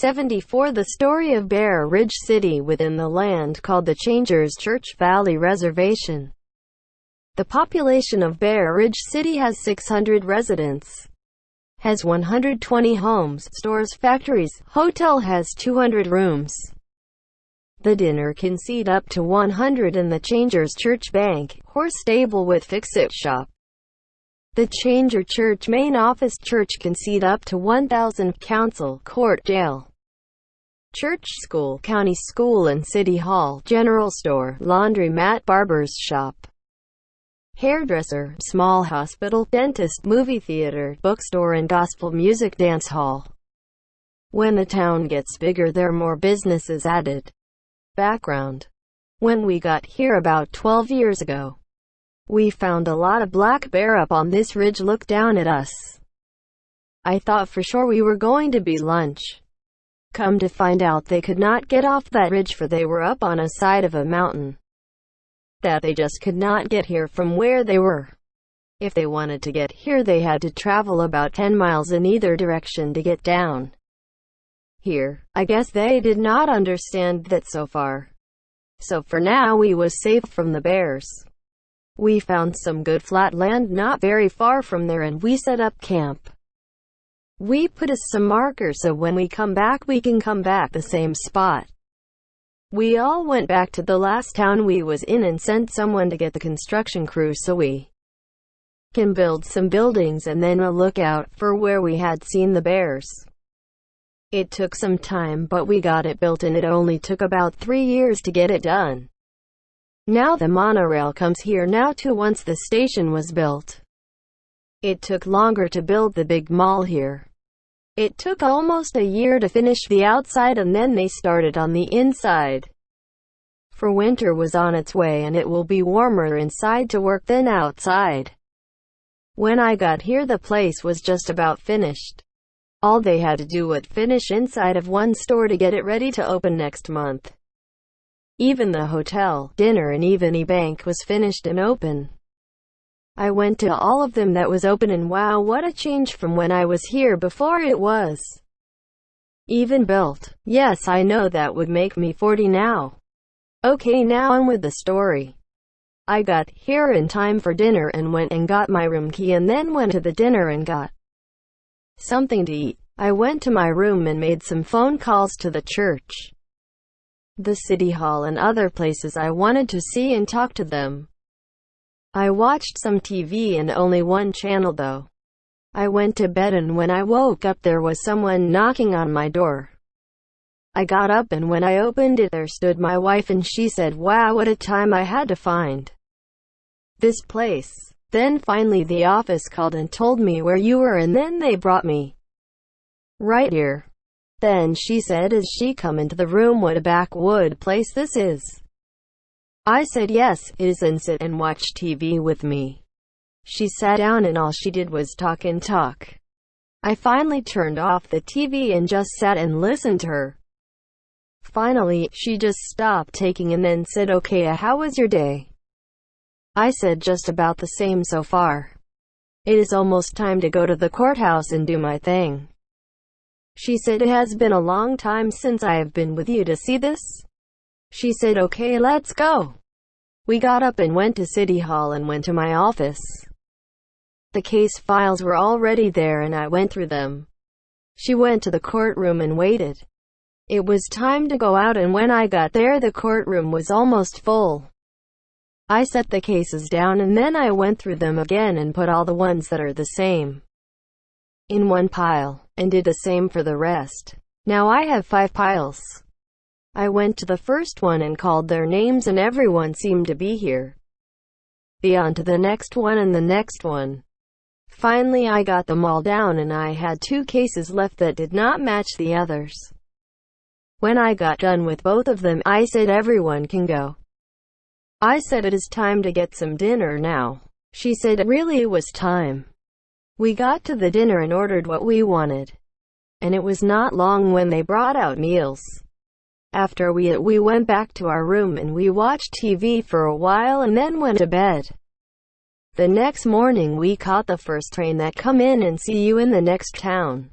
74. The story of Bear Ridge City within the land called the Changers Church Valley Reservation. The population of Bear Ridge City has 600 residents, has 120 homes, stores, factories, hotel has 200 rooms. The dinner can seat up to 100 in the Changers Church Bank, horse stable with fix-it shop. The Changers Church main office church can seat up to 1,000, council, court, jail, church, school, county school and city hall, general store, laundromat, barber's shop, hairdresser, small hospital, dentist, movie theater, bookstore and gospel music dance hall. When the town gets bigger there are more businesses added. Background: when we got here about 12 years ago, we found a lot of black bear up on this ridge look down at us. I thought for sure we were going to be lunch. Come to find out they could not get off that ridge for they were up on a side of a mountain that they just could not get here from where they were. If they wanted to get here they had to travel about 10 miles in either direction to get down here. I guess they did not understand that so far. So for now we was safe from the bears. We found some good flat land not very far from there and we set up camp. We put some markers so when we come back we can come back the same spot. We all went back to the last town we was in and sent someone to get the construction crew so we can build some buildings and then a lookout for where we had seen the bears. It took some time but we got it built and it only took about 3 years to get it done. Now the monorail comes here now too once the station was built. It took longer to build the big mall here. It took almost a year to finish the outside and then they started on the inside. For winter was on its way and it will be warmer inside to work than outside. When I got here the place was just about finished. All they had to do was finish inside of one store to get it ready to open next month. Even the hotel, dinner and even e-bank was finished and open. I went to all of them that was open and wow what a change from when I was here before. It was even built. Yes, I know that would make me 40 now. Okay, now on with the story. I got here in time for dinner and went and got my room key and then went to the dinner and got something to eat. I went to my room and made some phone calls to the church, the city hall and other places I wanted to see and talk to them. I watched some TV and only one channel though. I went to bed and when I woke up there was someone knocking on my door. I got up and when I opened it there stood my wife and she said, "Wow, what a time I had to find this place." Then finally the office called and told me where you were and then they brought me right here. Then she said as she come into the room, "What a backwood place this is." I said, "Yes, it is," and sit and watch TV with me. She sat down and all she did was talk and talk. I finally turned off the TV and just sat and listened to her. Finally, she just stopped taking and then said, "Okay, how was your day?" I said, "Just about the same so far. It is almost time to go to the courthouse and do my thing." She said, "It has been a long time since I have been with you to see this." She said, "Okay, let's go." We got up and went to City Hall and went to my office. The case files were already there and I went through them. She went to the courtroom and waited. It was time to go out and when I got there the courtroom was almost full. I set the cases down and then I went through them again and put all the ones that are the same in one pile, and did the same for the rest. Now I have 5 piles. I went to the first one and called their names and everyone seemed to be here. Be on to the next one and the next one. Finally I got them all down and I had 2 cases left that did not match the others. When I got done with both of them, I said, "Everyone can go." I said, "It is time to get some dinner now." She said, "Really, it was time." We got to the dinner and ordered what we wanted. And it was not long when they brought out meals. After we ate, we went back to our room and we watched TV for a while and then went to bed. The next morning we caught the first train that come in and see you in the next town.